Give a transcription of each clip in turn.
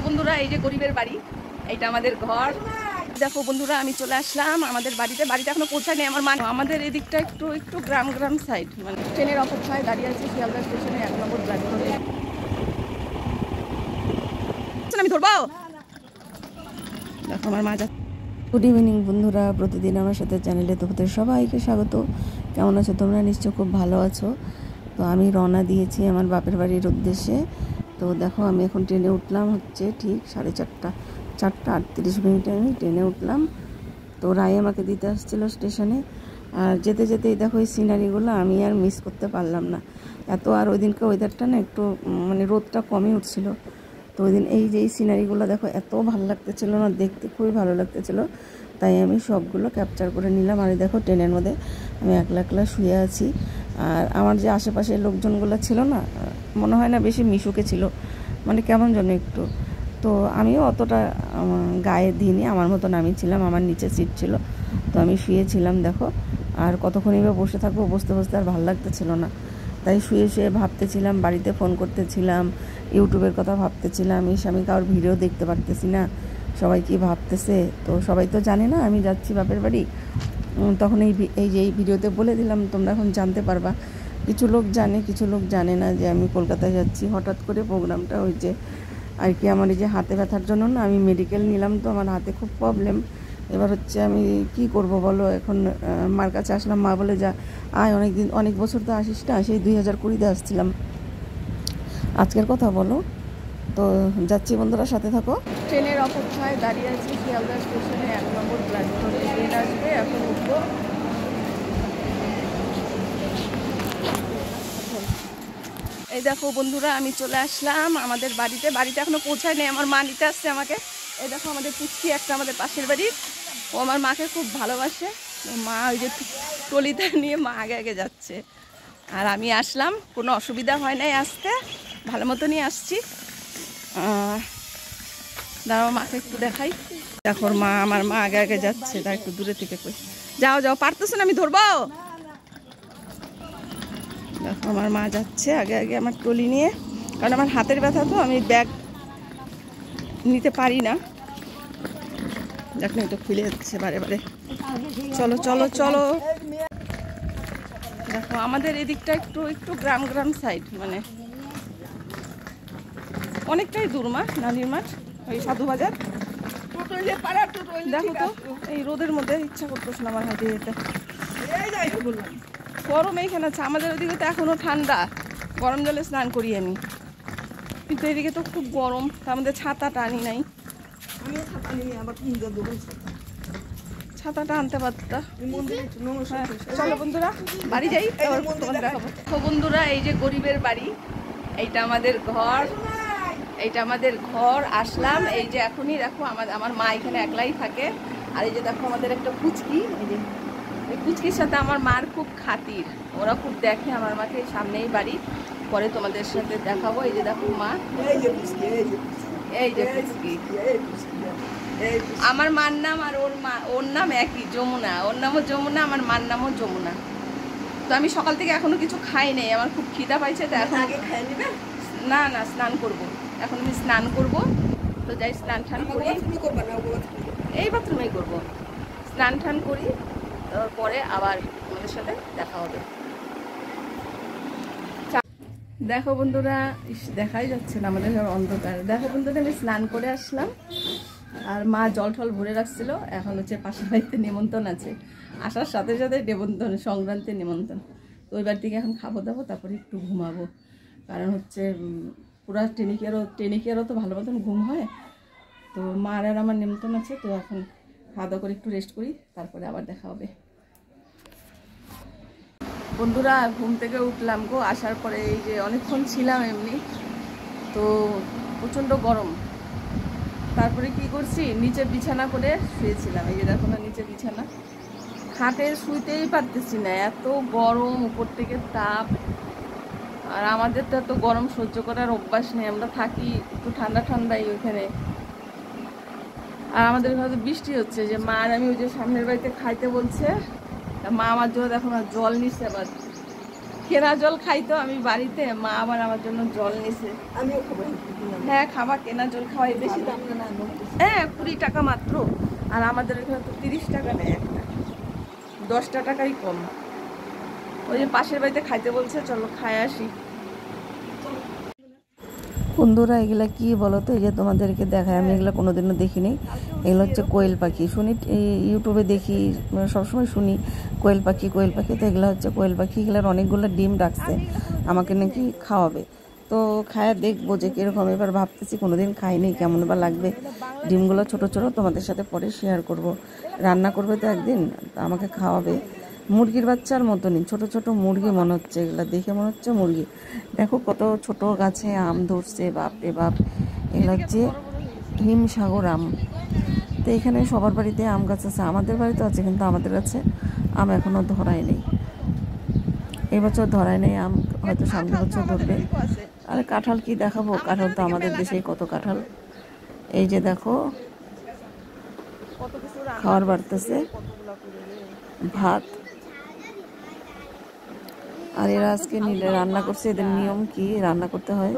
বন্ধুরা এই যে গরিবের বাড়ি, এইটা আমাদের ঘর। দেখো বন্ধুরা আমি চলে আসলাম আমাদের বাড়িতে। বাড়িতে এখনো পৌঁছায়নি আমার মা। আমাদের এদিকটা একটু একটু গ্রাম গ্রাম সাইড, মানে ট্রেনের অপেক্ষায় দাঁড়িয়ে আছি শিয়ালদা স্টেশনে 1 নম্বর প্ল্যাটফর্মে। আমি ধরবো, দেখো আমার মা যাচ্ছে। গুড ইভিনিং বন্ধুরা, প্রতিদিন আমার সাথে চ্যানেলে তোমাদের সবাইকে স্বাগত। কেমন আছো তোমরা? নিশ্চয় খুব ভালো আছো। তো আমি রওনা দিয়েছি আমার বাপের বাড়ির উদ্দেশ্যে। তো দেখো আমি এখন ট্রেনে উঠলাম, হচ্ছে ঠিক 4:30, 4:38 আমি ট্রেনে উঠলাম। তো রায় আমাকে দিতে আসছিল স্টেশনে। আর যেতে যেতেই দেখো এই সিনারিগুলো আমি আর মিস করতে পারলাম না এত। আর ওই দিনকে ওয়েদারটা না একটু মানে রোদটা কমই উঠছিল। তো ওই দিন এই যে এই সিনারিগুলো দেখো এত ভালো লাগতেছিল না, দেখতে খুবই ভালো লাগতেছিল। তাই আমি সবগুলো ক্যাপচার করে নিলাম। আর দেখো ট্রেনের মধ্যে আমি একলা একলা শুয়ে আছি। আর আমার যে আশেপাশের লোকজনগুলো ছিল না, মনে হয় না বেশি মিশুকে ছিল, মানে কেমন যেন একটু। তো আমিও অতটা গায়ে দিইনি, আমার মতন আমি ছিলাম। আমার নিচে সিট ছিল, তো আমি শুয়েছিলাম দেখো। আর কতক্ষণই বা বসে থাকবো, বসতে বসতে আর ভালো লাগতেছিল না। তাই শুয়ে শুয়ে ভাবতেছিলাম, বাড়িতে ফোন করতেছিলাম, ইউটিউবের কথা ভাবতেছিলাম। আমি কারোর ভিডিও দেখতে পারতেছি না, সবাই কি ভাবতেছে। তো সবাই তো জানে না আমি যাচ্ছি বাপের বাড়ি। তখন এই যে এই ভিডিওতে বলে দিলাম, তোমরা এখন জানতে পারবা। কিছু লোক জানে, কিছু লোক জানে না যে আমি কলকাতায় যাচ্ছি। হঠাৎ করে প্রোগ্রামটা হয়েছে আর কি। আমার এই যে হাতে ব্যথার জন্য না আমি মেডিকেল নিলাম, তো আমার হাতে খুব প্রবলেম। এবার হচ্ছে আমি কি করব বলো। এখন মার কাছে আসলাম, মা বলে যা আয়, অনেক বছর তো আসিস না, সেই 2020-তে আসছিলাম। আজকের কথা বলো। তো যাচ্ছি বন্ধুরা, সাথে থাকো। ট্রেনের অপেক্ষায় দাঁড়িয়ে আছি শিয়ালদা স্টেশনে 1 নম্বর প্ল্যাটফর্মে। ট্রেন আসবে, এখন উঠবো। এই দেখো বন্ধুরা আমি চলে আসলাম আমাদের বাড়িতে। বাড়িতে এখনো পৌঁছায়নি, আমার মা নিতে আসছে আমাকে। এই দেখো আমাদের পুচকি একটা, আমাদের পাশের বাড়ির, ও আমার মাকে খুব ভালোবাসে। মা ওই যে ট্রলিটা নিয়ে মা আগে আগে যাচ্ছে, আর আমি আসলাম। কোনো অসুবিধা হয় নাই আসতে, ভালো মতনই আসছি। দাঁড়াও মাকে একটু দেখাই। দেখো মা, আমার মা আগে আগে যাচ্ছে, তাই একটু দূরে থেকে কই। যাও যাও, পারতেছো না, আমি ধরবো। দেখো আমার মা যাচ্ছে আগে আগে আমার ট্রলি নিয়ে, কারণ আমার হাতের ব্যথা, তো আমি ব্যাগ নিতে পারি না। দেখো তো খুলে যাচ্ছে বারে বারে। চলো চলো চলো। দেখো আমাদের এদিকটা একটু একটু গ্রাম গ্রাম সাইড, মানে অনেকটাই দূর মা, নানির মাঠ, ওই সাধু বাজার। দেখো তো এই রোদের মধ্যে ইচ্ছা করতেছে না আমার হাতে যেতে। গরম এইখানে আছে, আমাদের ওদিকে তো এখনো ঠান্ডা, গরম জলে স্নান করি আমি। কিন্তু এদিকে তো খুব গরম, তার মধ্যে ছাতাটা আনি নাই। ছাতাটা আনতে পারতা। চলো বন্ধুরা বাড়ি যাই, তো বন্ধুরা এই যে গরিবের বাড়ি, এইটা আমাদের ঘর, এইটা আমাদের ঘর। আসলাম এই যে এখনই। দেখো আমার মা এখানে একলাই থাকে। আর এই যে দেখো আমাদের একটা পুচকি, এই যে এই পুচকির সাথে আমার মার খুব খাতির, ওরা খুব দেখে আমার মাকে। সামনেই বাড়ি, পরে তোমাদের সাথে দেখাবো। এই যে দেখো মা, এই যে পুচকি। আমার মার নাম আর ওর নাম একই, যমুনা। ওর নামও যমুনা, আমার মার নামও যমুনা। তো আমি সকাল থেকে এখনো কিছু খাই নাই, আমার খুব খিদা পাইছে। তো এখন না না স্নান করব, এখন আমি স্নান করব। তো যাই স্নান টান করি, এই বাথরুমেই করব। স্নান টান করি, তারপরে আবার আমাদের সাথে দেখা হবে। দেখো বন্ধুরা, দেখাই যাচ্ছে না, আমাদের অন্ধকার। দেখো বন্ধুরা আমি স্নান করে আসলাম, আর মা জল টল ভরে রাখছিল। এখন হচ্ছে পাশের বাড়িতে নিমন্ত্রণ আছে, আসার সাথে সাথে নিমন্ত্রণ, সংক্রান্তির নিমন্ত্রণ। তো ওই বাড়ি থেকে এখন খাবো দাবো, তারপরে একটু ঘুমাবো। কারণ হচ্ছে পুরা ট্রেনিকেরও তো ভালো মতন ঘুম হয়। তো মার আর আমার নিমন্ত্রণ আছে, তো এখন খাওয়া দাওয়া করে একটু রেস্ট করি, তারপরে আবার দেখা হবে। বন্ধুরা ঘুম থেকে উঠলাম গো, আসার পরে এই যে অনেকক্ষণ ছিলাম এমনি, তো প্রচণ্ড গরম। তারপরে কি করছি, নিচে বিছানা করে শুয়েছিলাম। এই যে দেখো না, নিচে বিছানা, খাটে শুইতেই পারতেছি না, এত গরম, উপর থেকে তাপ। আর আমাদের তো এত গরম সহ্য করার অভ্যাস নেই, আমরা থাকি একটু ঠান্ডা ঠান্ডাই ওইখানে। আর আমাদের ঘরে বৃষ্টি হচ্ছে, যে মা আর আমি ওই যে সামনের বাড়িতে খাইতে বলছে, মা আমার জন্য দেখো না জল নিচ্ছে আবার। কেনা জল খাই তো আমি বাড়িতে, মা আবার আমার জন্য জল নিছে। আমিও খাবো। হ্যাঁ খাবা, কেনা জল খাওয়াই, বেশি দাম না। হ্যাঁ 20 টাকা মাত্র, আর আমাদের এখানে তো 30 টাকা নেয় একটা, 10টা টাকাই কম। ওই যে পাশের বাড়িতে খাইতে বলছে, চলো খাই আসি। বন্ধুরা এগুলা কি বলো তো, এই যে তোমাদেরকে দেখায়, আমি এগুলো কোনোদিনও দেখিনি। এগুলো হচ্ছে কোয়েল পাখি, শুনি ইউটিউবে দেখি, সবসময় শুনি কোয়েল পাখি কোয়েল পাখি। তো এগুলো হচ্ছে কোয়েল পাখি, এগুলোর অনেকগুলো ডিম রাখছে, আমাকে নাকি খাওয়াবে। তো খায়া দেখবো যে কীরকম। এবার ভাবতেছি কোনোদিন খাইনি, কেমন বা লাগবে। ডিমগুলো ছোট ছোট, তোমাদের সাথে পরে শেয়ার করব। রান্না করবে তো একদিন, তো আমাকে খাওয়াবে। মুরগির বাচ্চার মতনই ছোট ছোট মুরগি মনে হচ্ছে, এগুলো দেখে মনে হচ্ছে মুরগি। দেখো কত ছোট গাছে আম ধরছে, বাপরে বাপ। এগুলো হচ্ছে হিমসাগর আম। তো এখানে সবার বাড়িতে আম গাছ আছে, আমাদের বাড়িতে আছে, কিন্তু আমাদের কাছে আম এখনও ধরায় নেই। এবছর ধরায় নেই আম, হয়তো সামনের বছর ধরবে। আর কাঁঠাল কি দেখাবো, কাঁঠাল তো আমাদের দেশেই কত কাঁঠাল। এই যে দেখো খাবার বাড়তেছে, ভাত। আর এরা আজকে নিলে রান্না করছে, এদের নিয়ম কি রান্না করতে হয়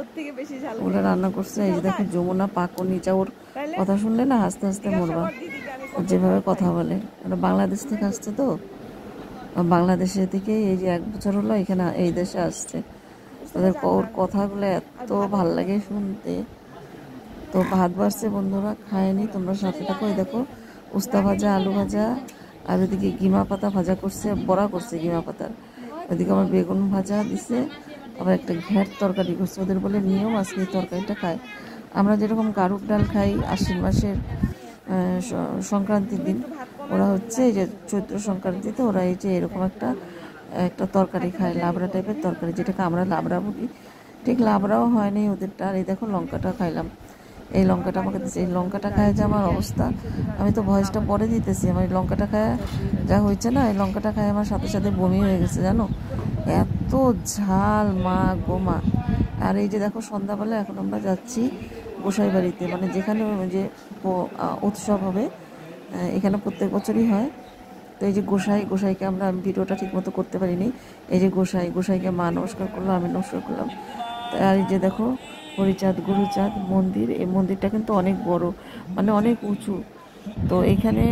ওরা রান্না করছে। এই যে দেখো যমুনা পাকো নিচা, ওর কথা শুনলে না হাসতে হাসতে মরবা, যেভাবে কথা বলে। ওরা বাংলাদেশ থেকে আসছে, তো বাংলাদেশের থেকে এই যে 1 বছর হলো এখানে এই দেশে আসছে। ওদের ওর কথাগুলো এত ভাল লাগে শুনতে। তো ভাত বাড়ছে বন্ধুরা, খায়নি, তোমরা সাথে থাকো। এই দেখো উস্তা ভাজা, আলু ভাজা, আর ওইদিকে গিমা পাতা ভাজা করছে, বড়া করছে গিমা পাতার। ওইদিকে আবার বেগুন ভাজা দিছে, আবার একটা ঘ্যাট তরকারি করছে। ওদের বলে নিয়ম আজকে এই তরকারিটা খায়। আমরা যেরকম গাড়ুর ডাল খাই আশ্বিন মাসের সংক্রান্তির দিন, ওরা হচ্ছে এই যে চৈত্র সংক্রান্তিতে ওরা এই যে এরকম একটা একটা তরকারি খায়, লাবড়া টাইপের তরকারি, যেটাকে আমরা লাবড়া বলি। ঠিক লাবড়াও হয়নি ওদেরটা। আর এই দেখো লঙ্কাটা খাইলাম, এই লঙ্কাটা আমাকে দিচ্ছে। এই লঙ্কাটা খায় যে আমার অবস্থা, আমি তো ভয়েসটা পরে দিতেছি। আমার এই লঙ্কাটা খায় যা হয়েছে না, এই লঙ্কাটা খায় আমার সাথে সাথে বমি হয়ে গেছে জানো, এত ঝাল, মা গো মা। আর এই যে দেখো সন্ধ্যাবেলা এখন আমরা যাচ্ছি গোসাই বাড়িতে, মানে যেখানে যে উৎসব হবে, এখানে প্রত্যেক বছরই হয়। তো এই যে গোসাইকে আমরা ভিডিওটা ঠিক মতো করতে পারিনি। এই যে গোসাইকে মা নমস্কার করলো, আমি নমস্কার করলাম। আর এই যে দেখো হরিচাঁদ গুরুচাঁদ মন্দির, এই মন্দিরটা কিন্তু অনেক বড়, মানে অনেক উঁচু। তো এখানে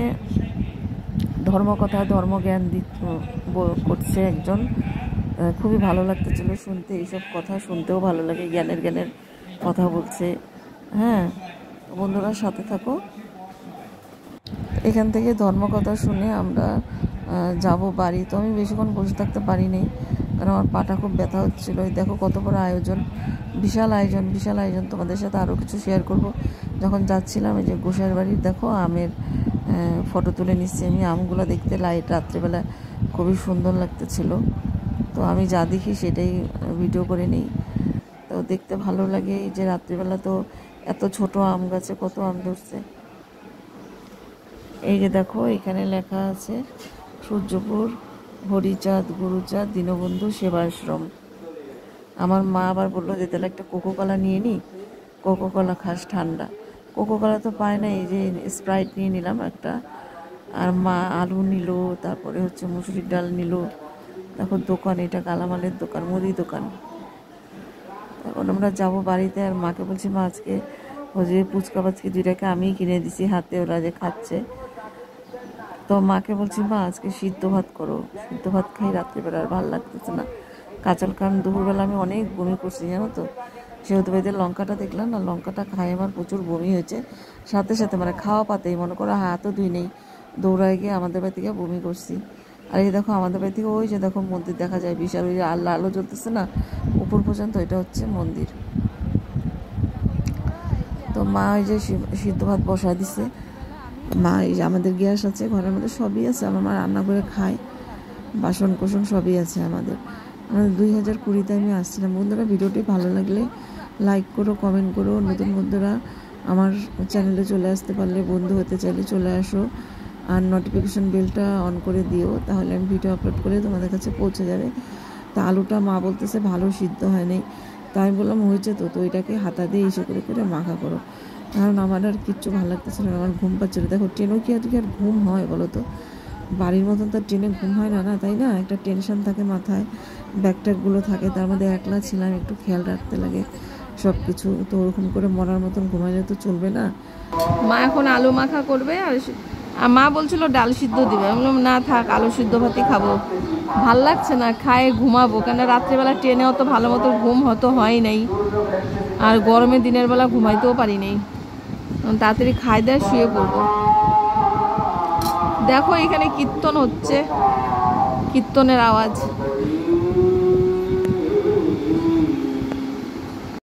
ধর্মকথা ধর্মজ্ঞান করছে একজন, খুবই ভালো লাগতেছিল শুনতে। এইসব কথা শুনতেও ভালো লাগে, জ্ঞানের কথা বলছে। হ্যাঁ বন্ধুরা সাথে থাকো। এখান থেকে ধর্মকথা শুনে আমরা যাব বাড়ি। তো আমি বেশিক্ষণ বসে থাকতে পারিনি, কারণ আমার পাটা খুব ব্যথা হচ্ছিলো। দেখো কত বড় আয়োজন, বিশাল আয়োজন বিশাল আয়োজন। তোমাদের সাথে আরও কিছু শেয়ার করব। যখন যাচ্ছিলাম এই যে গোসাইয়ের বাড়ির দেখো আমের ফটো তুলে নিচ্ছি আমি। আমগুলো দেখতে লাইট রাত্রেবেলা খুবই সুন্দর লাগতেছিল। তো আমি যা দেখি সেটাই ভিডিও করে নিই, তো দেখতে ভালো লাগে। এই যে রাত্রিবেলা তো এত ছোট আম গাছে কত আম ধরছে। এই যে দেখো এখানে লেখা আছে সূর্যপুর হরিচাঁদ গুরুচাঁদ দীনবন্ধু সেবাশ্রম। আমার মা আবার বললো যে তাহলে একটা কোকোকলা নিয়ে নিই, কোকোকলা খাস ঠান্ডা। কোকোকলা তো পায় না, এই যে স্প্রাইট নিয়ে নিলাম একটা। আর মা আলু নিল, তারপরে হচ্ছে মুসুরির ডাল নিল। দেখো দোকান, এটা কালামালের দোকান, মুদি দোকান। এখন আমরা যাবো বাড়িতে। আর মাকে বলছি মা আজকে ওই যে পুচকা পাচকি দুইটাকে আমিই কিনে দিছি, হাতে ওরা যে খাচ্ছে। তো মাকে বলছি মা আজকে সিদ্ধ ভাত করো, সিদ্ধ ভাত খাই রাত্রিবেলা, আর ভালো লাগতেছে না কাঁচাল। কারণ দুপুরবেলা আমি অনেক বমি করছি জানো তো। সেহেতু বাড়িতে লঙ্কাটা দেখলাম না, লঙ্কাটা খাই আমার প্রচুর বমি হয়েছে সাথে সাথে, মানে খাওয়া পাতেই মনে করো হাতও ধুই নেই, দৌড়ায় গিয়ে আমাদের বাড়ি থেকে বমি করছি। আর এই দেখো আমাদের বাড়ি থেকে ওই যে দেখো মন্দির দেখা যায় বিশাল, ওই যে আল্লাহ আলো জ্বলতেছে না উপর পর্যন্ত, এটা হচ্ছে মন্দির। তো মা ওই যে সিদ্ধ ভাত বসায় দিছে। মা এই যে আমাদের গ্যাস আছে ঘরের মধ্যে, সবই আছে, আমার মা রান্না করে খায়, বাসন কোসন সবই আছে আমাদের। 2020-তে আমি আসছিলাম। বন্ধুরা ভিডিওটি ভালো লাগলে লাইক করো, কমেন্ট করো। নতুন বন্ধুরা আমার চ্যানেলে চলে আসতে পারলে, বন্ধু হতে চাইলে চলে আসো। আর নোটিফিকেশন বেলটা অন করে দিও, তাহলে আমি ভিডিও আপলোড করে তোমাদের কাছে পৌঁছে যাবে। তা আলুটা মা বলতেছে ভালো সিদ্ধ হয়নি, তাই আমি বললাম হয়েছে তো, তো এটাকে হাতা দিয়ে ইসে করে করে মাখা করো। কারণ আমার আর কিচ্ছু ভালো লাগতেছে না, আমার ঘুম পাচ্ছিল। দেখো ট্রেনও কি আর ঘুম হয় বলো তো, বাড়ির মতন তো ট্রেনে ঘুম হয় না, না তাই না? একটা টেনশন থাকে মাথায়, ব্যাগ ট্যাগগুলো থাকে, তার মধ্যে একলা ছিলাম, একটু খেয়াল রাখতে লাগে সব কিছু। তো ওরকম করে মরার মতন ঘুমাইলে তো চলবে না। মা এখন আলু মাখা করবে, আর মা বলছিল ডাল সিদ্ধ দিবে। আমি বললাম না থাক, আলু সিদ্ধ ভাতই খাবো, ভাল লাগছে না, খায়ে ঘুমাবো। কেন রাত্রেবেলা ট্রেনে অত ভালো মতো ঘুম হয়তো হয় নাই, আর গরমে দিনের বেলা ঘুমাইতেও পারি নাই। তাড়াতাড়ি খাই দেয় শুয়ে পড়বো। দেখো এখানে কীর্তন হচ্ছে, কীর্তনের আওয়াজ।